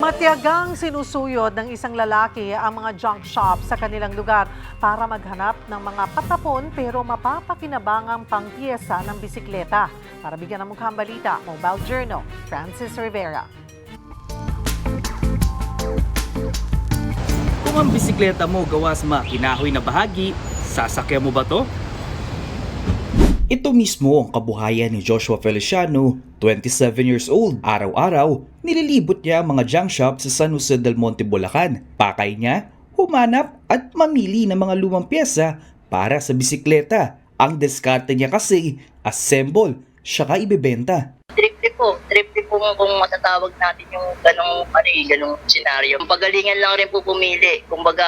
Matiyagang sinusuyod ng isang lalaki ang mga junk shop sa kanilang lugar para maghanap ng mga patapon pero mapapakinabangang pangpiyesa ng bisikleta. Para bigyan ng mukhang balita, Mobile Journal, Francis Rivera. Kung ang bisikleta mo gawa sa mga kinahoy na bahagi, sasakyan mo ba to? Ito mismo ang kabuhayan ni Joshua Feliciano, 27 years old. Araw-araw, nililibot niya ang mga junk shop sa San Jose del Monte, Bulacan. Pakay niya, humanap at mamili ng mga lumang pyesa para sa bisikleta. Ang diskarte niya kasi, assemble, saka ibebenta. Trip po kung matatawag natin yung ganong senaryo. Pagalingan lang rin po pumili. Kumbaga,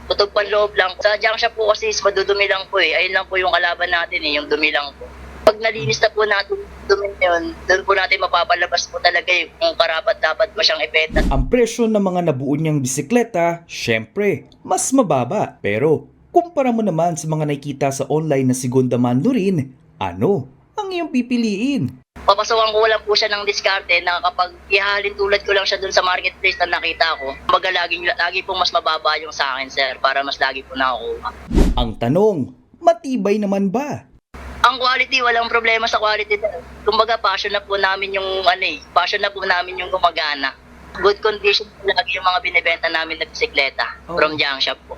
tutog panloob lang. Sa junk shop po kasi is madudumi lang po eh. Ayun lang po yung kalaban natin eh, yung dumi lang po. Pag nalinis na po natin yung dumi yun, doon po natin mapapalabas po talaga eh, kung karapat dapat ba siyang ipenta. Ang presyo ng mga nabuo niyang bisikleta, syempre, mas mababa. Pero, kumpara mo naman sa mga nakikita sa online na segunda mano rin, ano ang iyong pipiliin? Papasawan ko lang po siya ng diskarte na kapag ihalin tulad ko lang siya dun sa marketplace na nakita ko, kumbaga lagi po mas mababa yung sa akin, sir, para mas lagi po nakukuha. Ang tanong, matibay naman ba? Ang quality, walang problema sa quality, sir. Kumbaga passion na po namin yung passion na po namin yung gumagana. Good condition po lagi yung mga binibenta namin na bisikleta from junk shop po.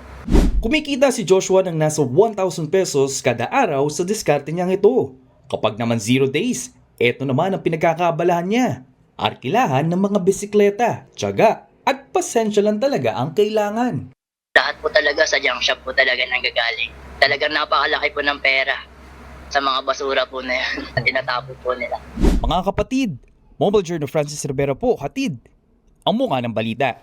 Kumikita si Joshua ng nasa 1,000 pesos kada araw sa diskarte niyang ito. Kapag naman 0 days, eto naman ang pinagkakabalahan niya. Arkilahan ng mga bisikleta, tiyaga at pasensya lang talaga ang kailangan. Lahat po talaga sa junk shop po talaga nanggagaling. Talagang napakalaki po ng pera sa mga basura po na yan na tinatapon po nila. Mga kapatid, Mobile Journal Francis Rivera po, hatid ang mukha ng balita.